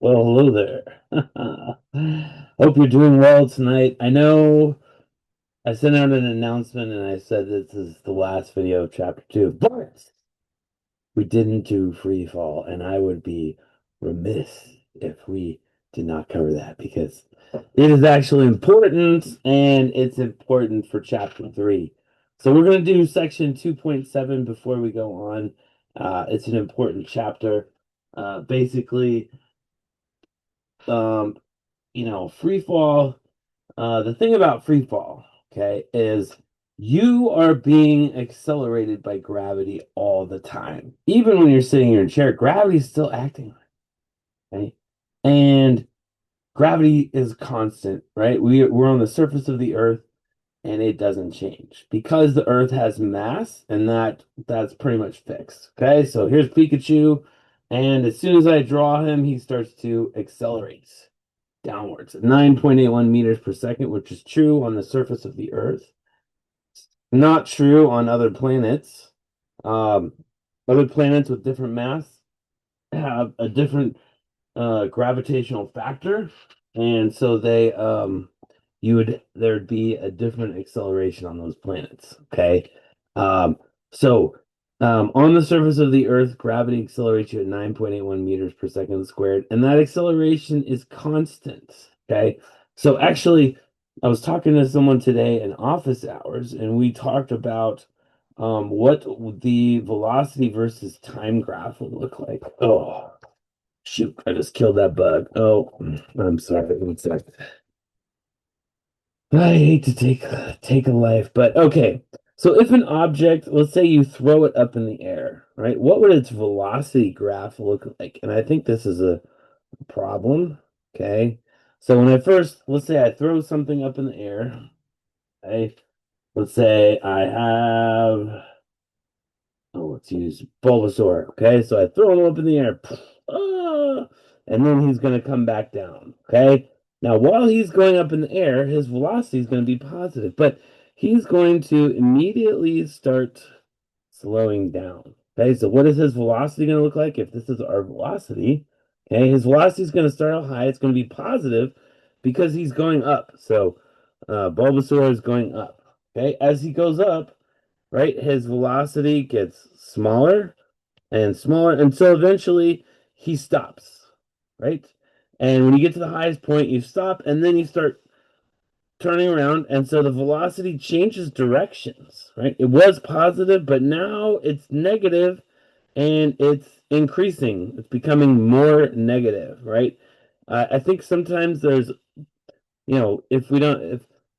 Well, hello there. Hope you're doing well tonight. I know I sent out an announcement and I said this is the last video of chapter 2, but we didn't do free fall, and I would be remiss if we did not cover that because it is actually important and it's important for chapter 3. So we're going to do section 2.7 before we go on. It's an important chapter. Basically, free fall. The thing about free fall, okay, is you are being accelerated by gravity all the time. Even when you're sitting in your chair, gravity is still acting, right? And gravity is constant, right? We're on the surface of the earth and it doesn't change because the earth has mass, and that's pretty much fixed. Okay, so here's Pikachu, and as soon as I draw him, he starts to accelerate downwards at 9.81 meters per second, which is true on the surface of the Earth. Not true on other planets. Um, Other planets with different mass have a different gravitational factor, and so there'd be a different acceleration on those planets. Okay, um, so on the surface of the Earth, gravity accelerates you at 9.81 meters per second squared, and that acceleration is constant. Okay, so actually, I was talking to someone today in office hours, and we talked about what the velocity versus time graph would look like. Oh, shoot, I just killed that bug. Oh, I'm sorry. One sec. I hate to take a life, but okay. So if an object, let's say you throw it up in the air, right? What would its velocity graph look like? And I think this is a problem. Okay. So when let's say I throw something up in the air, okay? Let's say I have let's use Bulbasaur. Okay, so I throw him up in the air, and then he's going to come back down. Okay, now while he's going up in the air, his velocity is going to be positive, but he's going to immediately start slowing down. Okay, so what is his velocity going to look like if this is our velocity? Okay, his velocity is going to start out high. It's going to be positive because he's going up. So Bulbasaur is going up. Okay, as he goes up, right? His velocity gets smaller and smaller until eventually he stops, right? And when you get to the highest point, you stop and then you start turning around. And so the velocity changes directions, right? It was positive, but now it's negative and it's increasing. It's becoming more negative, right? I think sometimes if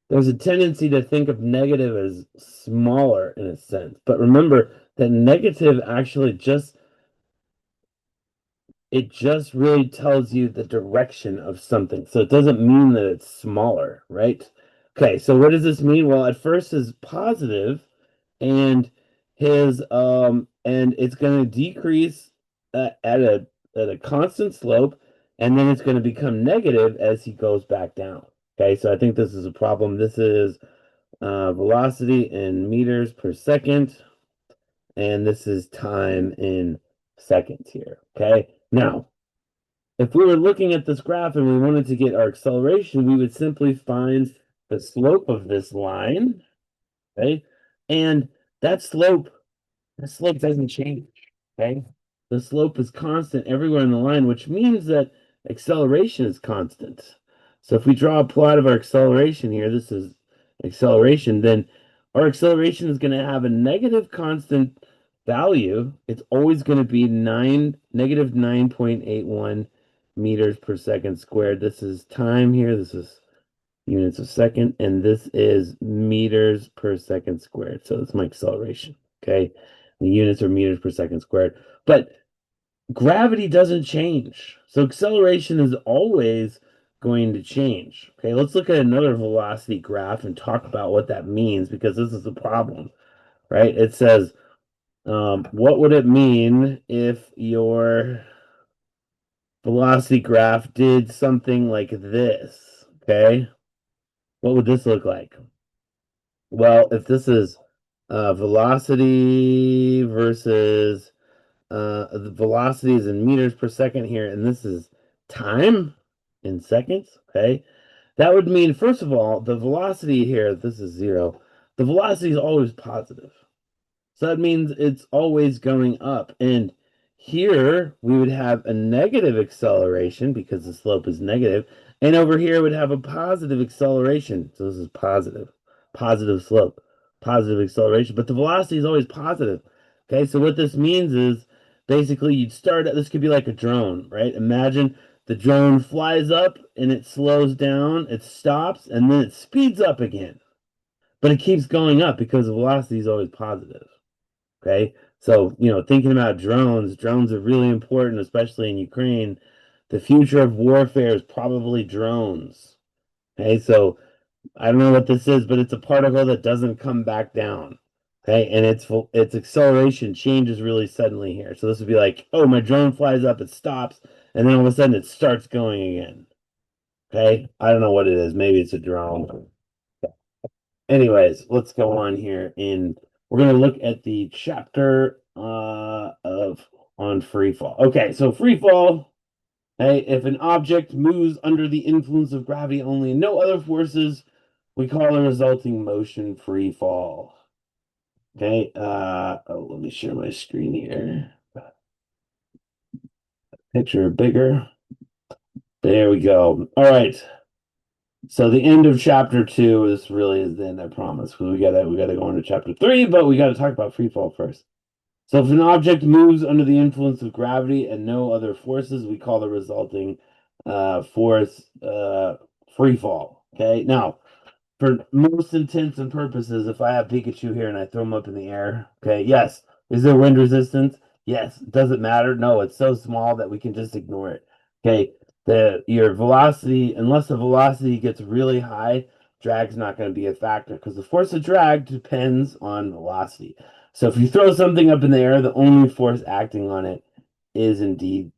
there's a tendency to think of negative as smaller in a sense, but remember that negative actually just really tells you the direction of something. So it doesn't mean that it's smaller, right? Okay, so what does this mean? Well, at first is positive, and it's going to decrease at a constant slope, and then it's going to become negative as he goes back down. Okay, so I think this is a problem. This is velocity in meters per second, and this is time in seconds here. Okay, now if we were looking at this graph and we wanted to get our acceleration, we would simply find the slope of this line, okay? And that slope, doesn't change, okay? The slope is constant everywhere in the line, which means that acceleration is constant. So if we draw a plot of our acceleration here, this is acceleration, then our acceleration is going to have a negative constant value. It's always going to be negative 9.81 meters per second squared. This is time here. This is units a second, and this is meters per second squared. So that's my acceleration. Okay, the units are meters per second squared. But gravity doesn't change. So acceleration is always going to change. Okay, let's look at another velocity graph and talk about what that means because this is the problem, right? It says, what would it mean if your velocity graph did something like this? Okay, what would this look like? Well, if this is velocity versus the velocity is in meters per second here, and this is time in seconds, okay? That would mean, first of all, the velocity here, this is zero, the velocity is always positive. So that means it's always going up. And here we would have a negative acceleration because the slope is negative. And over here would have a positive acceleration. So this is positive, positive slope, positive acceleration. But the velocity is always positive. Okay, so what this means is basically you'd start at this could be like a drone, right? Imagine the drone flies up and it slows down, it stops, and then it speeds up again. But it keeps going up because the velocity is always positive. Okay. So, thinking about drones, drones are really important, especially in Ukraine. The future of warfare is probably drones. Okay. So I don't know what this is, but it's a particle that doesn't come back down. Okay. And its acceleration changes really suddenly here. So this would be like, oh, my drone flies up, it stops, and then all of a sudden it starts going again. Okay. I don't know what it is. Maybe it's a drone. Anyways, let's go on here and we're going to look at the chapter of on free fall. Okay, so free fall, hey, if an object moves under the influence of gravity only and no other forces, we call the resulting motion free fall. Okay, let me share my screen here. Picture bigger. There we go. All right. So the end of chapter 2, this really is the end, I promise. We gotta go into chapter 3, but we gotta talk about free fall first. So if an object moves under the influence of gravity and no other forces, we call the resulting force free fall. Okay. Now, for most intents and purposes, if I have Pikachu here and I throw him up in the air, okay, yes. Is there wind resistance? Yes. Does it matter? No, it's so small that we can just ignore it. Okay. Your velocity, unless the velocity gets really high, drag's not going to be a factor because the force of drag depends on velocity. So if you throw something up in the air, the only force acting on it is indeed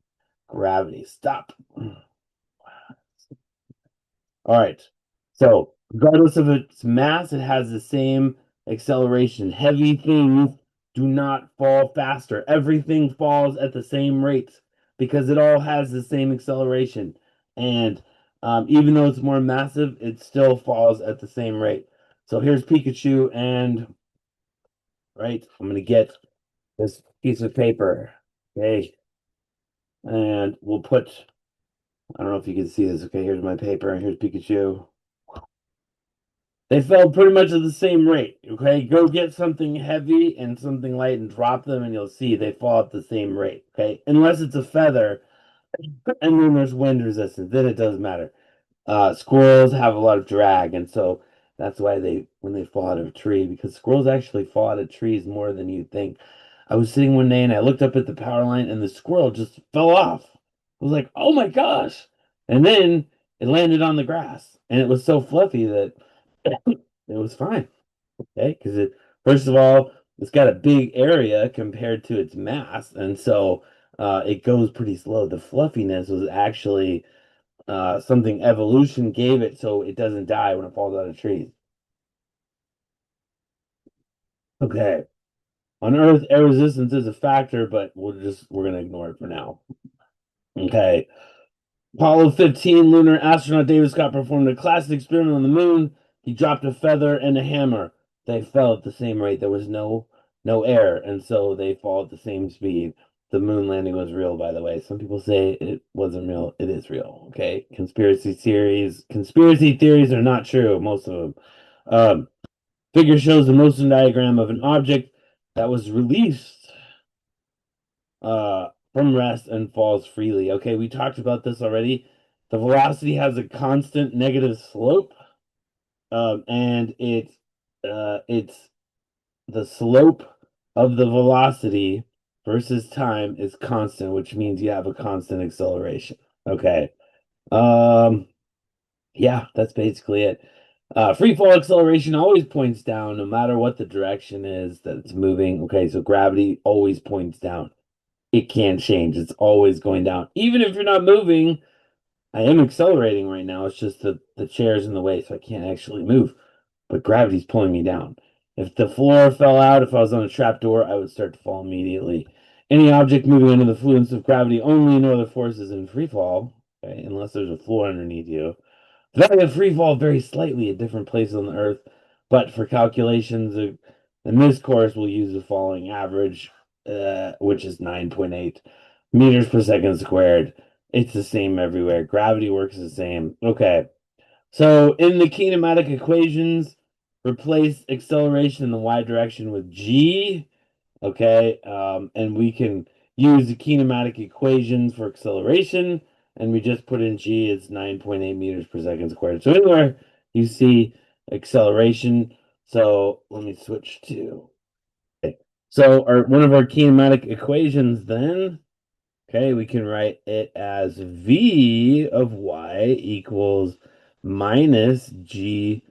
gravity. Stop. All right. So, regardless of its mass, it has the same acceleration. Heavy things do not fall faster. Everything falls at the same rate because it all has the same acceleration. And even though it's more massive, it still falls at the same rate. So here's Pikachu, and right, I'm gonna get this piece of paper. Okay, and we'll put. I don't know if you can see this. Okay, here's my paper, and here's Pikachu. They fell pretty much at the same rate. Okay, go get something heavy and something light and drop them, and you'll see they fall at the same rate. Okay, unless it's a feather, and then there's wind resistance, then it does matter. Squirrels have a lot of drag, and so that's why when they fall out of a tree, because squirrels actually fall out of trees more than you think. I was sitting one day and I looked up at the power line, and the squirrel just fell off. I was like, "Oh my gosh!" And then it landed on the grass, and it was so fluffy that it was fine. Okay, because first of all, it's got a big area compared to its mass, and so it goes pretty slow. The fluffiness was actually something evolution gave it so it doesn't die when it falls out of trees. Okay. On Earth, air resistance is a factor, but we're gonna ignore it for now. Okay. Apollo 15 lunar astronaut David Scott performed a classic experiment on the moon. He dropped a feather and a hammer. They fell at the same rate. There was no air, and so they fall at the same speed. The moon landing was real, by the way. Some people say it wasn't real. It is real. Okay. Conspiracy theories are not true, most of them. Um, Figure shows the motion diagram of an object that was released from rest and falls freely. Okay, we talked about this already. The velocity has a constant negative slope, and it's the slope of the velocity. versus time is constant, which means you have a constant acceleration. Okay. Um, yeah, that's basically it. Free fall acceleration always points down, no matter what the direction is that it's moving. Okay, so gravity always points down. It can't change. It's always going down. Even if you're not moving, I am accelerating right now. It's just the chair's in the way, so I can't actually move. But gravity's pulling me down. If the floor fell out, if I was on a trapdoor, I would start to fall immediately. Any object moving under the influence of gravity only, no other forces in free fall, okay, unless there's a floor underneath you. The value of free fall varies slightly at different places on the Earth, but for calculations in this course, we'll use the following average, which is 9.8 meters per second squared. It's the same everywhere. Gravity works the same. Okay. So in the kinematic equations, replace acceleration in the y direction with g. Okay. And we can use the kinematic equations for acceleration, and we just put in g is 9.8 meters per second squared. So anywhere you see acceleration, so let me switch to. Okay. So one of our kinematic equations then. Okay, we can write it as v of y equals minus gt.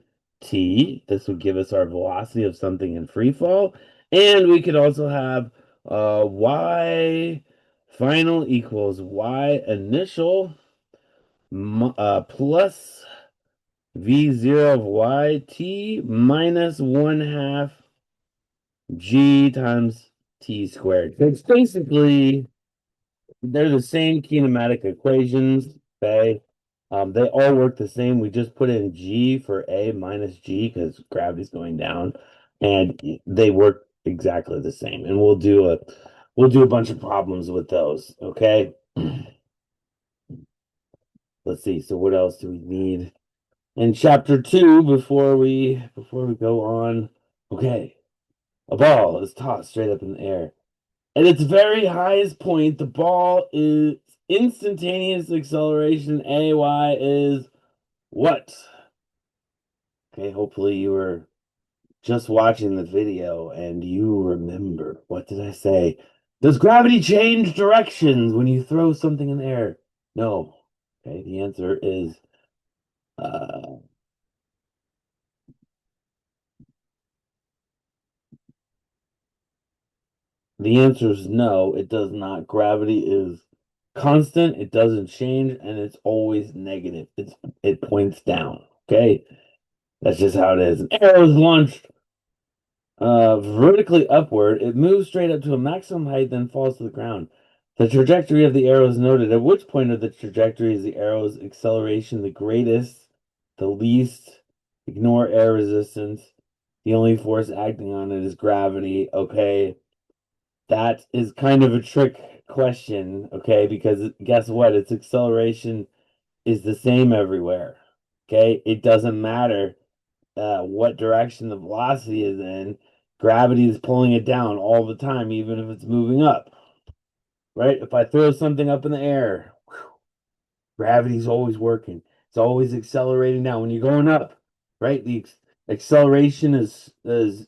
This would give us our velocity of something in free fall. And we could also have y final equals y initial plus v0 of yt minus 1/2 g times t squared. It's basically they're the same kinematic equations. Okay. They all work the same. We just put in G for A minus G because gravity's going down, and they work exactly the same. And we'll do a bunch of problems with those. Okay. Let's see. So what else do we need in chapter 2 before we go on? Okay. A ball is tossed straight up in the air. At its very highest point, the ball is instantaneous acceleration. AY is what? Okay, hopefully you were just watching the video and you remember. What did I say? Does gravity change directions when you throw something in the air? No. Okay, the answer is uh the answer is no, it does not. Gravity is constant, it doesn't change, and it's always negative. It points down. Okay. That's just how it is. An arrow is launched vertically upward. It moves straight up to a maximum height, then falls to the ground. The trajectory of the arrow is noted. At which point of the trajectory is the arrow's acceleration the greatest, the least? Ignore air resistance. The only force acting on it is gravity. Okay. That is kind of a trick question, okay? Because guess what? Its acceleration is the same everywhere. Okay? It doesn't matter what direction the velocity is in. Gravity is pulling it down all the time, even if it's moving up. Right? If I throw something up in the air, gravity's always working. It's always accelerating down. When you're going up, right? The acceleration is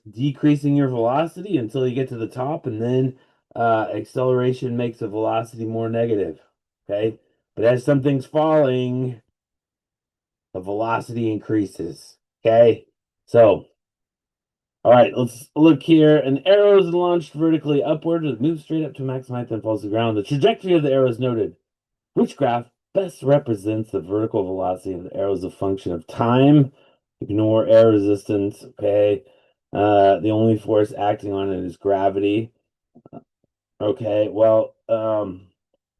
decreasing your velocity until you get to the top, and then acceleration makes the velocity more negative. Okay? But as something's falling, the velocity increases. Okay? So all right, let's look here. An arrow is launched vertically upward. It moves straight up to maximum height, then falls to the ground. The trajectory of the arrow is noted. Which graph best represents the vertical velocity of the arrow as a function of time? Ignore air resistance. Okay. The only force acting on it is gravity. Okay. Well,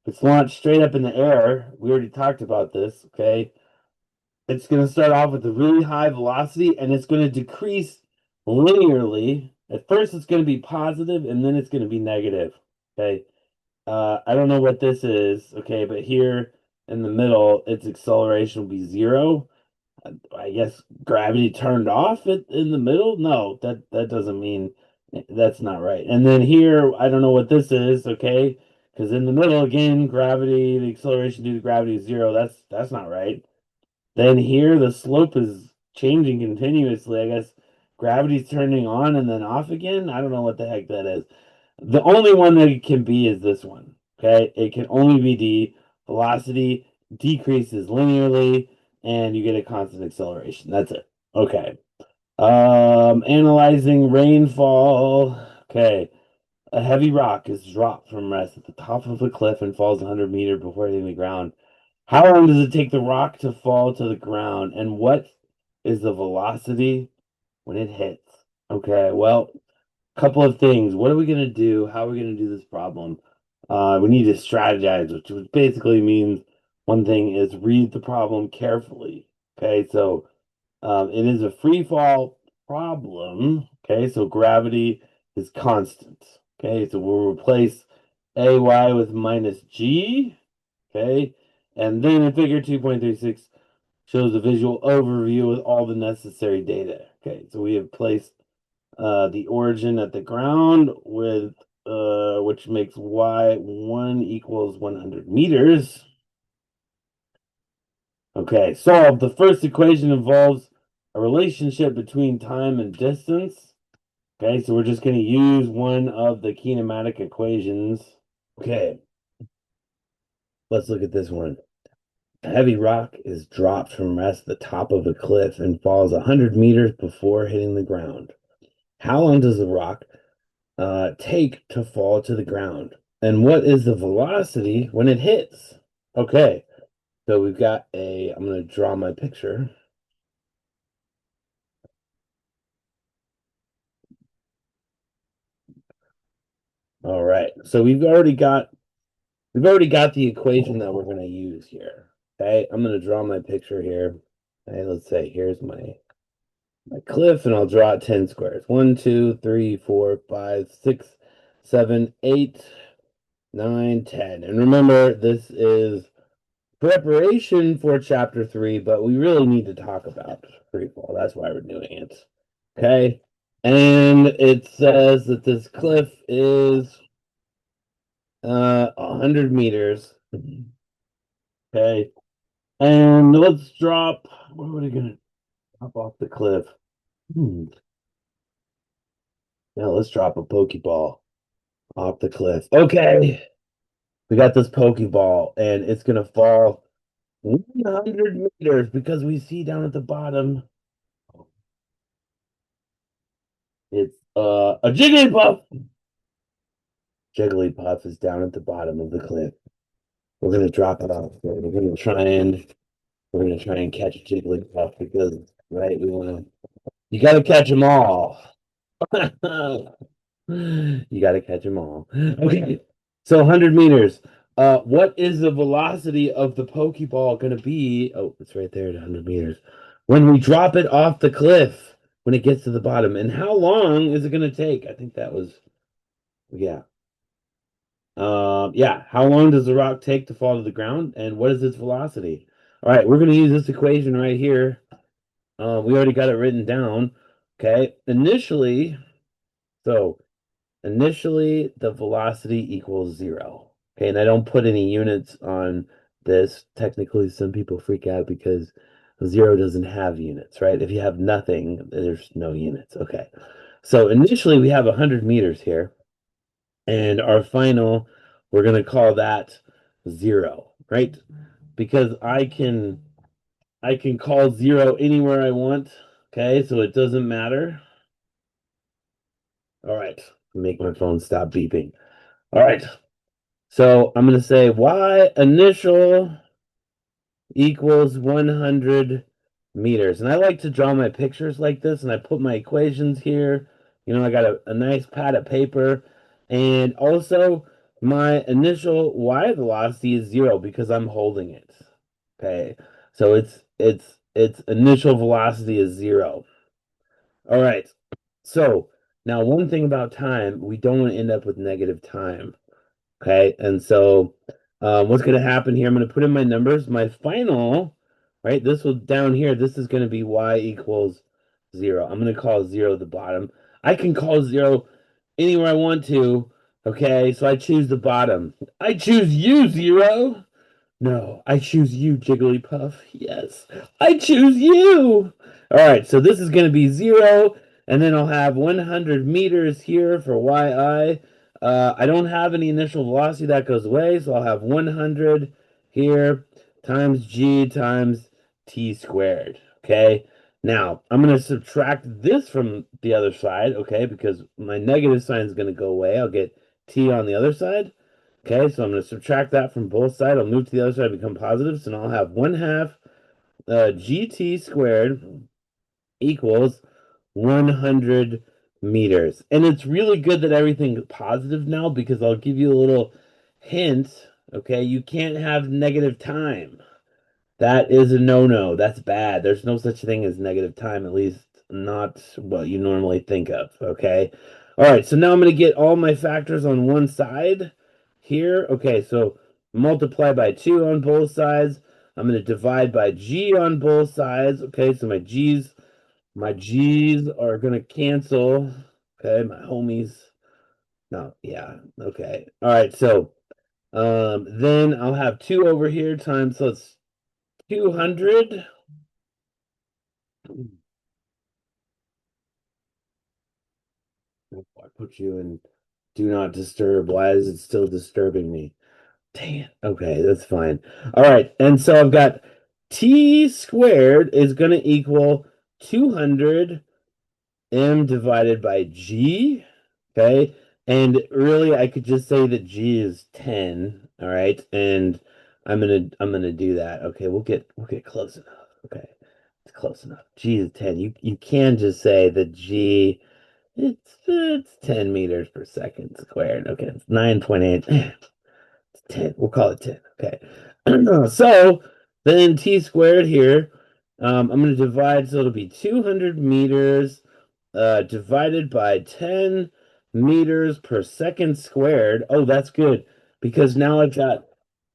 it's launched straight up in the air. We already talked about this. Okay. It's going to start off with a really high velocity and it's going to decrease linearly. At first, it's going to be positive and then it's going to be negative. Okay. I don't know what this is. Okay. But here in the middle, its acceleration will be 0. I guess gravity turned off in the middle. No, that doesn't mean that's not right. And then here, I don't know what this is. Okay. Because in the middle, again, gravity, the acceleration due to gravity is 0. That's not right. Then here the slope is changing continuously. I guess gravity's turning on and then off again. I don't know what the heck that is. The only one that it can be is this one. Okay, it can only be D. Velocity decreases linearly, and you get a constant acceleration. That's it. Okay. Analyzing rainfall. Okay. A heavy rock is dropped from rest at the top of a cliff and falls 100 meters before hitting the ground. How long does it take the rock to fall to the ground? And what is the velocity when it hits? Okay, well, couple of things. What are we going to do? How are we going to do this problem? We need to strategize, which basically means one thing is read the problem carefully. Okay, so it is a free fall problem. Okay, so gravity is constant. Okay, so we'll replace AY with minus G. Okay, and then in figure 2.36 shows a visual overview with all the necessary data. Okay, so we have placed the origin at the ground with which makes y1 equals 100 meters. Okay, solve. The first equation involves a relationship between time and distance. Okay, so we're just going to use one of the kinematic equations. Okay, let's look at this one. A heavy rock is dropped from rest at the top of a cliff and falls 100 meters before hitting the ground. How long does the rock take to fall to the ground? And what is the velocity when it hits? Okay, so we've got I'm going to draw my picture. All right, so we've already got the equation that we're going to use here. Okay, I'm going to draw my picture here. Okay, let's say here's my cliff, and I'll draw it 10 squares. 1, 2, 3, 4, 5, 6, 7, 8, 9, 10. And remember, this is preparation for chapter 3, but we really need to talk about freefall. That's why we're doing it. Okay. And it says that this cliff is 100 meters. Okay. And let's drop. What are we gonna drop off the cliff? Hmm. Yeah, let's drop a pokeball off the cliff. Okay. We got this pokeball, and it's gonna fall 100 meters because we see down at the bottom it's a Jigglypuff. Jigglypuff is down at the bottom of the cliff. We're gonna drop it off there. We're gonna try and catch Jigglypuff because right, you gotta catch them all. You gotta catch them all. Okay. So 100 meters. What is the velocity of the Pokeball gonna be? Oh, it's right there at 100 meters. When we drop it off the cliff, when it gets to the bottom, and how long is it gonna take? I think that was, yeah. Yeah. How long does the rock take to fall to the ground, and what is its velocity? All right, we're gonna use this equation right here. We already got it written down. Okay. So initially, the velocity equals 0. Okay, and I don't put any units on this. Technically, some people freak out because 0 doesn't have units, right? If you have nothing, there's no units. Okay, so initially we have 100 meters here, and our final, we're going to call that 0, right? Because I can call 0 anywhere I want. Okay, so it doesn't matter. All right, make my phone stop beeping. All right, so I'm going to say y initial equals 100 meters. And I like to draw my pictures like this, and I put my equations here. I got a nice pad of paper. And also, my initial y velocity is 0 because I'm holding it. Okay, so its initial velocity is 0. All right, so now one thing about time, we don't want to end up with negative time. Okay, and so what's going to happen here? I'm going to put in my numbers. My final, right? This will down here. This is going to be y equals 0. I'm going to call 0 the bottom. I can call 0 anywhere I want to. Okay, so I choose the bottom. I choose you, 0. No, I choose you, Jigglypuff. Yes, I choose you. All right, so this is going to be 0, and then I'll have 100 meters here for yi. I don't have any initial velocity that goes away, so I'll have 100 here times g times t squared. Okay. Now, I'm going to subtract this from the other side, okay, because my negative sign is going to go away. I'll get t on the other side. Okay, so I'm going to subtract that from both sides. I'll move to the other side, become positive. So now I'll have 1 half gt squared equals 100 meters. And it's really good that everything's positive now because I'll give you a little hint. Okay, you can't have negative time. That is a no-no. That's bad. There's no such thing as negative time, at least not what you normally think of. Okay. All right, so now I'm going to get all my factors on one side here. Okay, so multiply by 2 on both sides. I'm going to divide by g on both sides. Okay, so my G's are gonna cancel. Okay, my homies. No, yeah. Okay. All right, so then I'll have 2 over here times so it's 200. I put you in do not disturb. Why is it still disturbing me? Dang it. Okay, that's fine. All right, and so I've got t squared is gonna equal 200 m divided by g. Okay. And really I could just say that g is 10. All right. And I'm gonna do that. Okay, we'll get close enough. Okay. It's close enough. G is 10. You can just say that g it's 10 meters per second squared. Okay, it's 9.8. It's 10. We'll call it 10. Okay. So then t squared here. I'm going to divide, so it'll be 200 meters divided by 10 meters per second squared. Oh, that's good because now I've got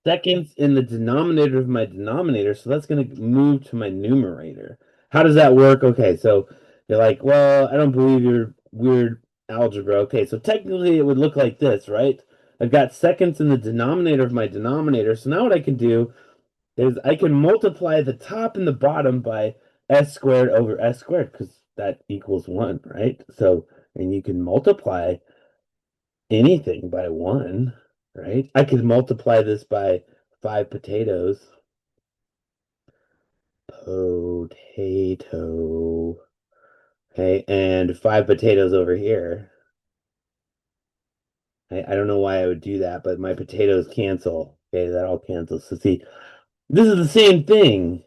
seconds in the denominator of my denominator, so that's going to move to my numerator. How does that work? Okay, so you're like, well, I don't believe your weird algebra. Okay, so technically it would look like this, right? I've got seconds in the denominator of my denominator, so now what I can do is I can multiply the top and the bottom by s squared over s squared because that equals 1, right? So, and you can multiply anything by 1, right? I could multiply this by 5 potatoes. Potato. Okay, and 5 potatoes over here. I don't know why I would do that, but my potatoes cancel. Okay, that all cancels. So see, this is the same thing.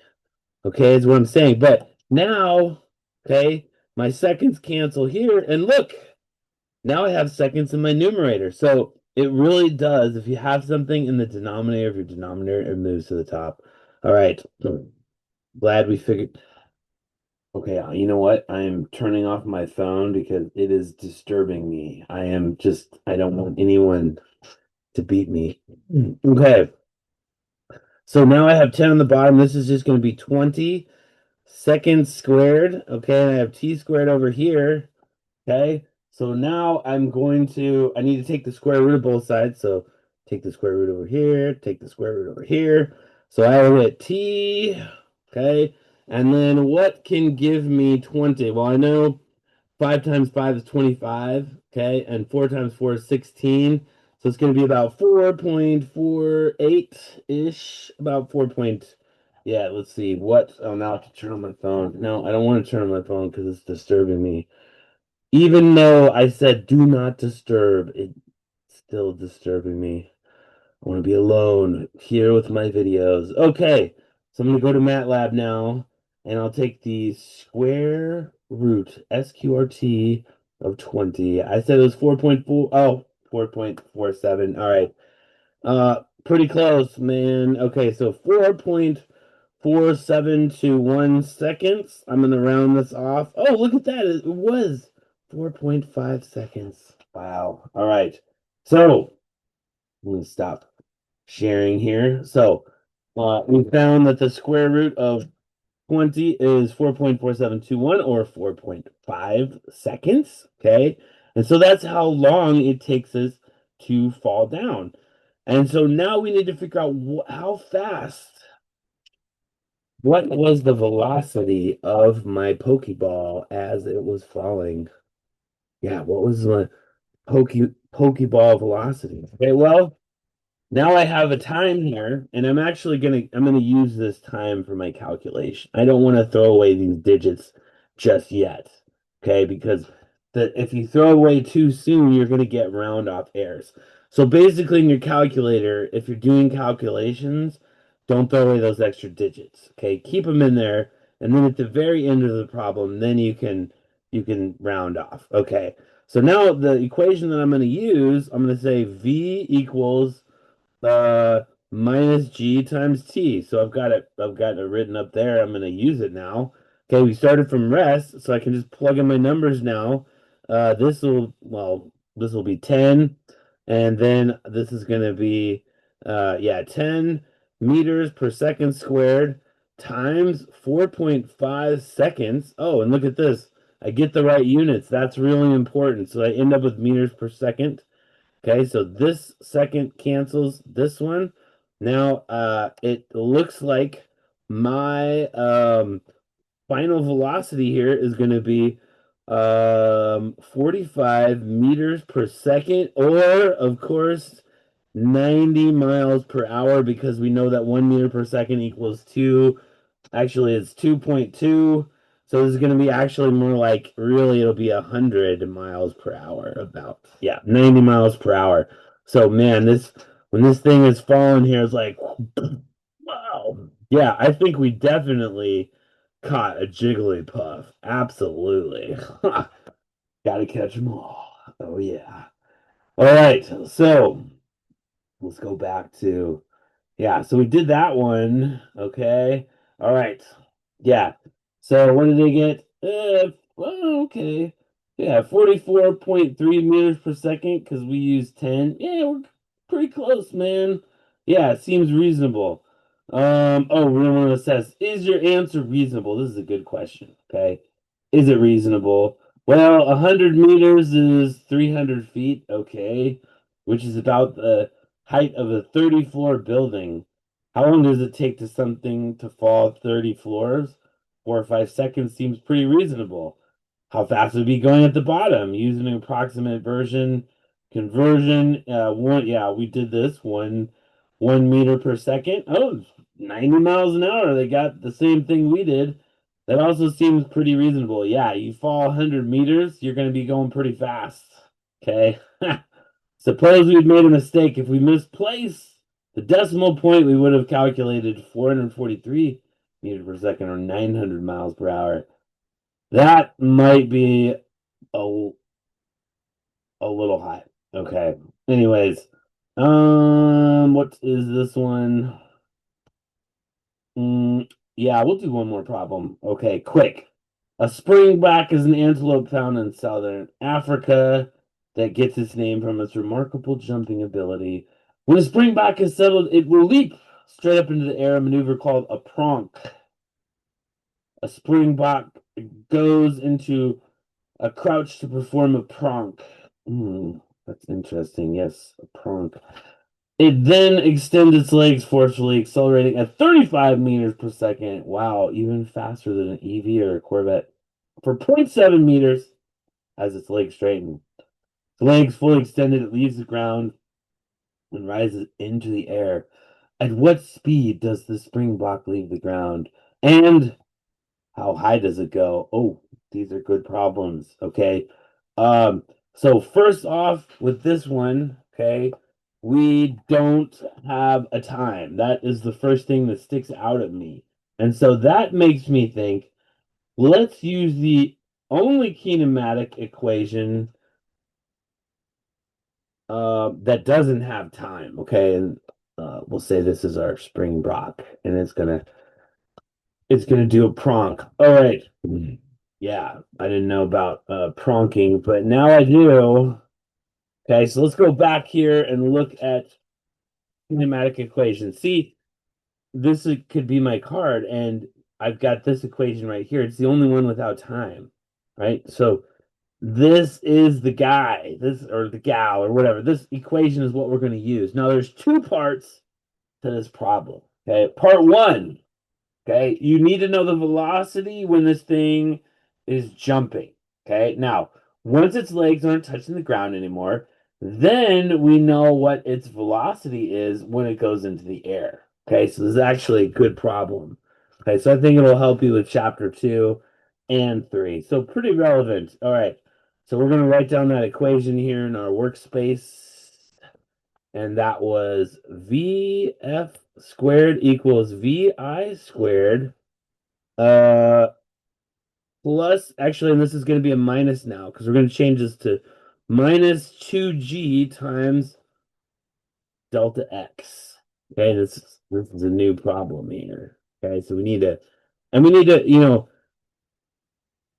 Okay, is what I'm saying. But now, okay, my seconds cancel here, and look, now I have seconds in my numerator. So it really does. If you have something in the denominator of your denominator, it moves to the top. All right. Glad we figured. Okay, you know what? I am turning off my phone because it is disturbing me. I don't want anyone to beat me. Okay. So now I have 10 on the bottom. This is just going to be 20 seconds squared. Okay, and I have t squared over here. Okay, so now I need to take the square root of both sides. So take the square root over here, take the square root over here. So I will get t. Okay, and then what can give me 20? Well, I know 5 times 5 is 25, okay? And 4 times 4 is 16. So it's going to be about 4.48-ish, about 4 point. Yeah, let's see. What? Oh, now I have to turn on my phone. No, I don't want to turn on my phone because it's disturbing me. Even though I said do not disturb, it's still disturbing me. I want to be alone here with my videos. Okay, so I'm going to go to MATLAB now, and I'll take the square root, SQRT, of 20. I said it was 4.4, oh, 4.47. All right. Pretty close, man. Okay, so 4.471 seconds. I'm going to round this off. Oh, look at that. It was 4.5 seconds. Wow. All right. So, I'm going to stop sharing here. So we found that the square root of 20 is 4.4721 or 4.5 seconds. Okay. And so that's how long it takes us to fall down. And so now we need to figure out how fast, what was the velocity of my Pokeball as it was falling? Yeah, what was my Poke Pokeball velocity. Okay, well, now I have a time here, and I'm gonna use this time for my calculation. I don't want to throw away these digits just yet. Okay, because if you throw away too soon, you're gonna get round off errors. So basically in your calculator, if you're doing calculations, don't throw away those extra digits. Okay, keep them in there, and then at the very end of the problem, then you can round off. Okay. So now the equation that I'm going to use, I'm going to say V equals uh minus G times T. So I've got it written up there. I'm going to use it now. Okay, we started from rest, so I can just plug in my numbers now. This will be 10, and then this is going to be 10 meters per second squared times 4.5 seconds. Oh, and look at this. I get the right units. That's really important. So I end up with meters per second. Okay, so this second cancels this one. Now, it looks like my final velocity here is going to be 45 meters per second, or of course 90 miles per hour, because we know that 1 meter per second equals 2. Actually, it's 2.2. So this is going to be actually more like, really, it'll be 100 miles per hour, about. Yeah, 90 miles per hour. So, man, when this thing is falling here, it's like, wow. Yeah, I think we definitely caught a Jigglypuff. Absolutely. Gotta catch them all. Oh, yeah. All right. So let's go back to, yeah, so we did that one. Okay. All right. Yeah. So what did they get? Well, okay. Yeah, 44.3 meters per second because we used 10. Yeah, we're pretty close, man. Yeah, it seems reasonable. One that says, is your answer reasonable? This is a good question. Okay. Is it reasonable? Well, 100 meters is 300 feet. Okay. Which is about the height of a 30-floor building. How long does it take to something to fall 30 floors? 4 or 5 seconds seems pretty reasonable. How fast would it be going at the bottom? Using an approximate version conversion. Yeah, we did this 1 meter per second. Oh, 90 miles an hour. They got the same thing we did. That also seems pretty reasonable. Yeah, you fall 100 meters, you're going to be going pretty fast. Okay. Suppose we'd made a mistake. If we misplaced the decimal point, we would have calculated 443 meters per second, or 900 miles per hour. That might be a, a little high. Okay. Anyways, what is this one? Yeah, we'll do one more problem. Okay, quick. A springback is an antelope found in southern Africa that gets its name from its remarkable jumping ability. When a springback is settled, it will leap straight up into the air, a maneuver called a pronk. A springback goes into a crouch to perform a pronk. That's interesting. Yes, a pronk. It then extends its legs forcefully, accelerating at 35 meters per second. Wow, even faster than an EV or a Corvette. For 0.7 meters as its legs straighten. The legs fully extended, it leaves the ground and rises into the air. At what speed does the spring block leave the ground? And how high does it go? Oh, these are good problems. Okay. So first off, with this one, okay, we don't have a time. That is the first thing that sticks out at me. And so that makes me think, let's use the only kinematic equation that doesn't have time. Okay, and we'll say this is our spring block, and it's gonna do a pronk. All right. Yeah, I didn't know about pronking, but now I do. Okay, so let's go back here and look at kinematic equations. See, could be my card, and I've got this equation right here. It's the only one without time, right? So this is the guy, this or the gal or whatever. This equation is what we're going to use. Now, there's two parts to this problem. Okay, part one. Okay, you need to know the velocity when this thing is jumping. Okay, now once its legs aren't touching the ground anymore, Then we know what its velocity is when it goes into the air. Okay, so this is actually a good problem. Okay, so I think it'll help you with chapter 2 and 3. So pretty relevant. All right. So we're going to write down that equation here in our workspace. And that was VF squared equals VI squared uh plus, actually, and this is going to be a minus now because we're going to change this to minus 2G times delta X. Okay, this is a new problem here. Okay, so we need to,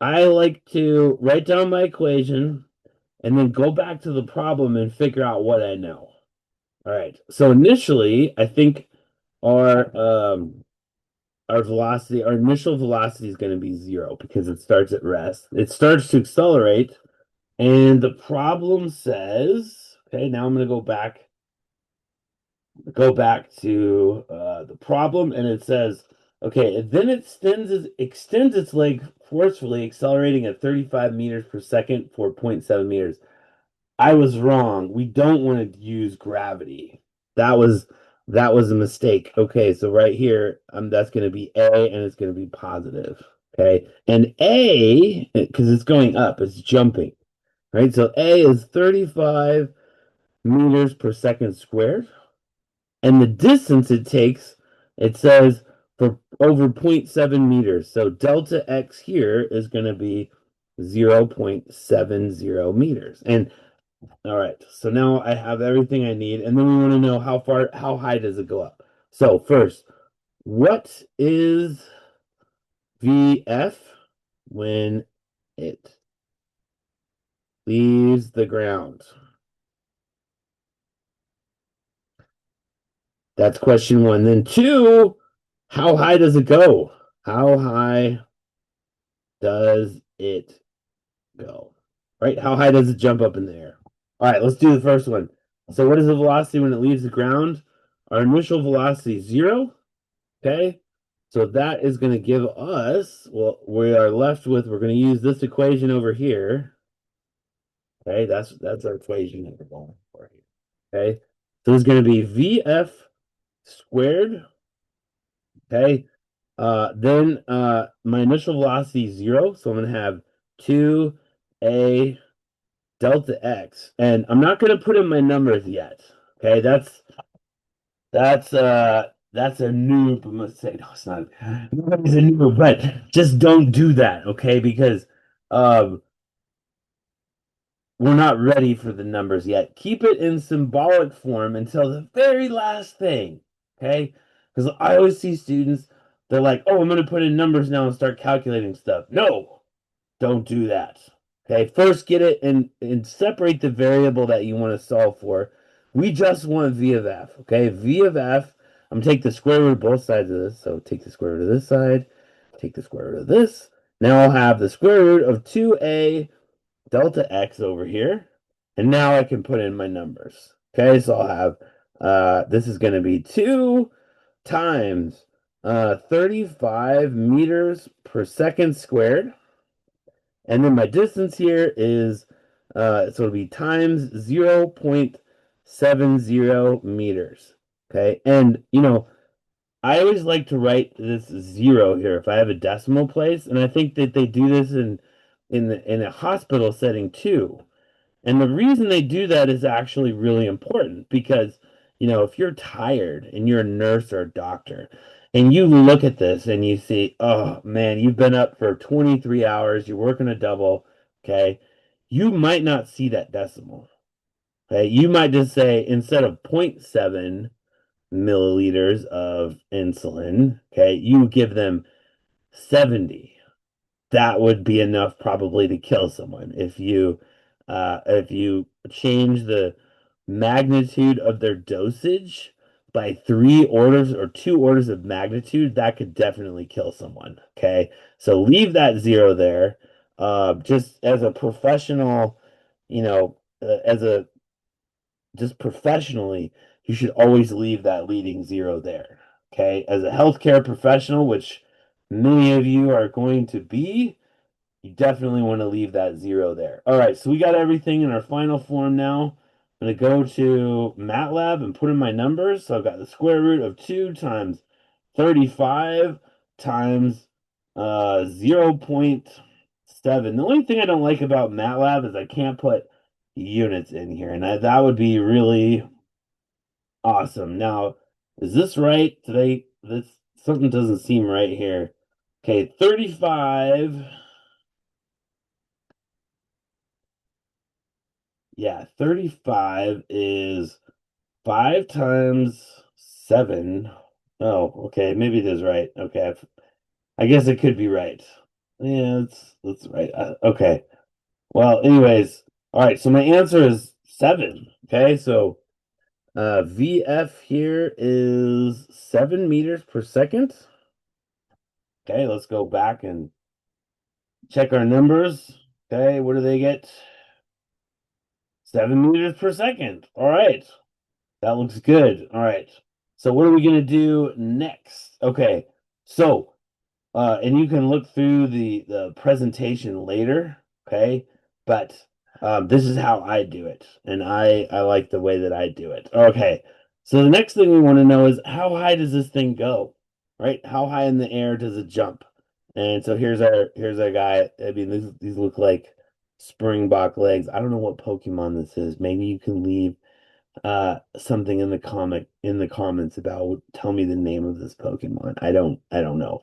I like to write down my equation and then go back to the problem and figure out what I know. All right. So initially, I think our our initial velocity is going to be 0 because it starts at rest. It starts to accelerate, and the problem says, okay, now I'm going to go back to the problem, and it says, okay, and then it extends its leg forcefully, accelerating at 35 meters per second for zero point 0.7 meters. I was wrong. We don't want to use gravity. That was that was a mistake. Okay, so right here, that's going to be A, and it's going to be positive. Okay, and A, because it's going up, it's jumping. Right, so A is 35 meters per second squared. And the distance it takes, it says for over 0.7 meters. So delta X here is going to be 0.70 meters. And all right, so now I have everything I need. And then we want to know how high does it go up? So first, what is VF when it leaves the ground? That's question one. Then two, how high does it go? How high does it go? Right? How high does it jump up in the air? All right, let's do the first one. So, what is the velocity when it leaves the ground? Our initial velocity is 0. Okay. So, that is going to give us, well, we are left with, we're going to use this equation over here. Okay. That's our equation that we're going for here. Okay. So, it's going to be VF squared. Okay. Then my initial velocity is 0, so I'm gonna have 2a delta x, and I'm not gonna put in my numbers yet. Okay, that's a noob mistake. No, it's not. Nobody's a noob, but just don't do that, okay? Because um we're not ready for the numbers yet. Keep it in symbolic form until the very last thing, okay? Because I always see students, they're like, oh, I'm going to put in numbers now and start calculating stuff. No, don't do that. Okay, first get it and separate the variable that you want to solve for. We just want v of f, okay? V of f, I'm going to take the square root of both sides of this. So take the square root of this side, take the square root of this. Now I'll have the square root of 2a delta x over here. And now I can put in my numbers. Okay, so I'll have this is going to be 2 times 35 meters per second squared. And then my distance here is so it'll be times 0.70 meters. Okay, and I always like to write this 0 here if I have a decimal place, and I think that they do this in a hospital setting too. And the reason they do that is actually really important because, if you're tired and you're a nurse or a doctor and you look at this and you see, oh man, you've been up for 23 hours, you're working a double, okay, you might not see that decimal. Okay, you might just say instead of zero point 0.7 milliliters of insulin, okay, you give them 70. That would be enough probably to kill someone if you change the magnitude of their dosage by 3 orders or 2 orders of magnitude, that could definitely kill someone. Okay, so leave that 0 there. Just as a professional, as a just professionally, you should always leave that leading 0 there. Okay, as a healthcare professional, which many of you are going to be, you definitely want to leave that 0 there. All right, so we got everything in our final form now. I'm going to go to MATLAB and put in my numbers. So I've got the square root of 2 times 35 times 0.7. The only thing I don't like about MATLAB is I can't put units in here, and that would be really awesome. Now, is this right? Today, this something doesn't seem right here. Okay, 35. Yeah, 35 is 5 times 7. Oh, okay, maybe it is right. Okay, I guess it could be right. Yeah, that's right. Okay. Well, anyways, all right. So my answer is 7. Okay, so VF here is 7 meters per second. Okay, let's go back and check our numbers. Okay, what do they get? 7 meters per second. All right. That looks good. All right. So what are we gonna do next? Okay. So and you can look through the presentation later, okay? But this is how I do it, and I like the way that I do it. Okay. So the next thing we want to know is how high does this thing go? Right? How high in the air does it jump? And so here's our guy. I mean, these look like Springbok legs. I don't know what Pokemon this is. Maybe you can leave something in the comments about tell me the name of this Pokemon. I don't know.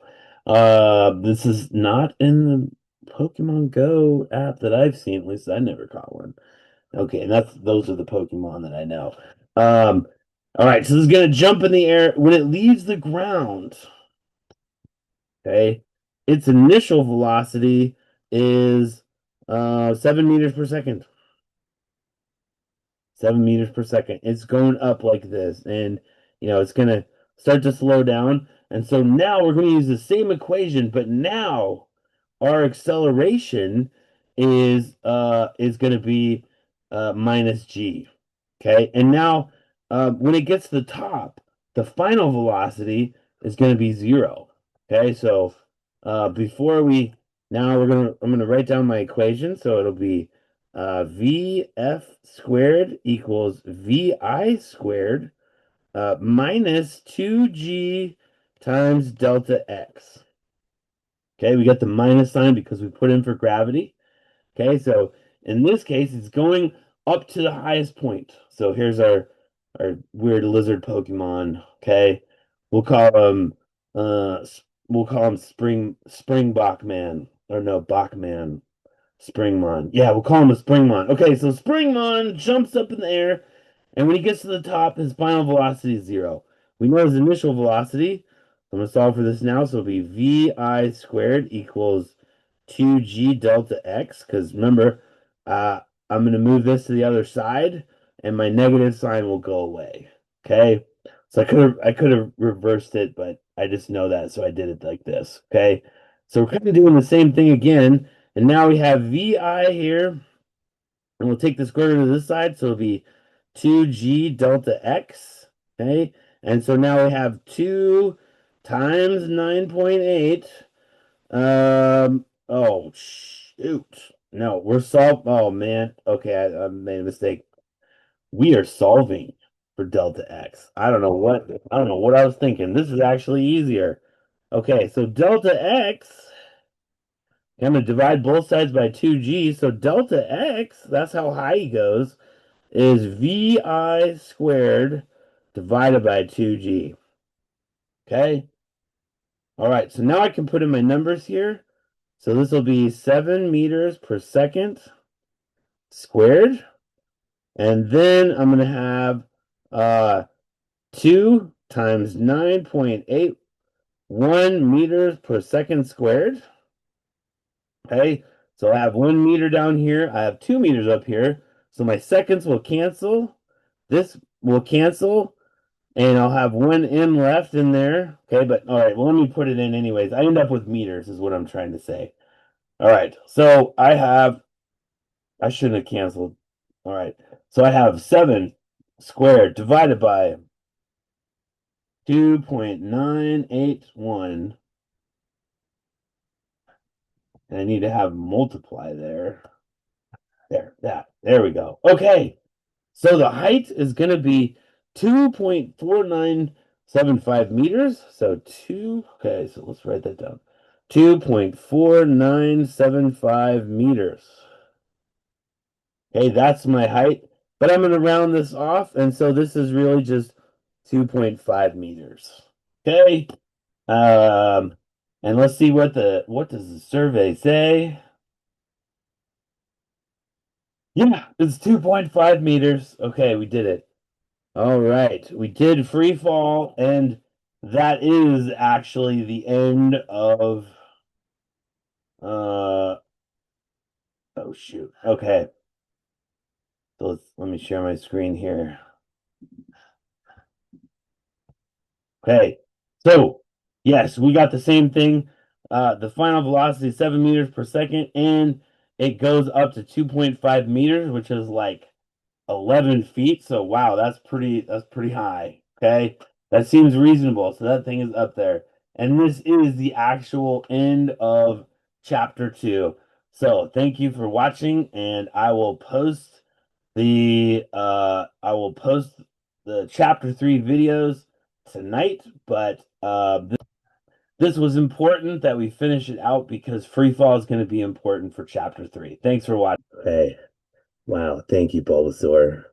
This is not in the Pokemon Go app that I've seen. At least I never caught one. Okay, and those are the Pokemon that I know. All right, so this is gonna jump in the air when it leaves the ground. Okay, its initial velocity is 7 meters per second. 7 meters per second. It's going up like this, and it's gonna start to slow down. And so now we're going to use the same equation, but now our acceleration is going to be minus g. Okay, and now when it gets to the top, the final velocity is going to be 0. Okay, so before we now I'm gonna write down my equation, so it'll be VF squared equals VI squared minus 2G times delta X. Okay, we got the minus sign because we put in for gravity. Okay, so in this case, it's going up to the highest point. So here's our weird lizard Pokemon. Okay, we'll call him uh we'll call him Springbok Man, or no, Bachman. Springmon. Yeah, we'll call him a Springmon. Okay, so Springmon jumps up in the air, and when he gets to the top, his final velocity is 0. We know his initial velocity. I'm going to solve for this now. So it'll be VI squared equals 2G delta X. Because remember, uh, I'm going to move this to the other side, and my negative sign will go away. Okay? So I could have reversed it, but I just know that, so I did it like this. Okay? So we're kind of doing the same thing again. And now we have VI here, and we'll take the square root of this side, so it'll be 2G delta X, okay? And so now we have 2 times 9.8. Oh, shoot. No, oh, man. Okay, I made a mistake. We are solving for delta X. I don't know what I was thinking. This is actually easier. Okay, so delta X. I'm going to divide both sides by 2g. So delta x, that's how high he goes, is vi squared divided by 2g. Okay? All right, so now I can put in my numbers here. So this will be 7 meters per second squared. And then I'm going to have 2 times 9.81 meters per second squared. Okay, so I have 1 meter down here. I have 2 meters up here. So my seconds will cancel. This will cancel. And I'll have 1 m left in there. Okay, but all right, well, let me put it in anyways. I end up with meters, is what I'm trying to say. All right, so I shouldn't have canceled. All right, so I have 7 squared divided by 2.981. And I need to have multiply there. There we go. Okay. So the height is going to be 2.4975 meters. Okay, so let's write that down. 2.4975 meters. Okay, that's my height, but I'm going to round this off, and so this is really just 2.5 meters. Okay, um, and let's see what does the survey say? Yeah, it's 2.5 meters. Okay, we did it. All right, we did free fall, and that is actually the end of oh shoot. Okay. So let me share my screen here. Okay. So, yes, we got the same thing. The final velocity is 7 meters per second, and it goes up to 2.5 meters, which is like 11 feet. So wow, that's pretty high. Okay. That seems reasonable. So that thing is up there. And this is the actual end of chapter 2. So thank you for watching, and I will post the chapter 3 videos tonight, but this was important that we finish it out because free fall is going to be important for chapter 3. Thanks for watching. Hey, wow, thank you, Bulbasaur.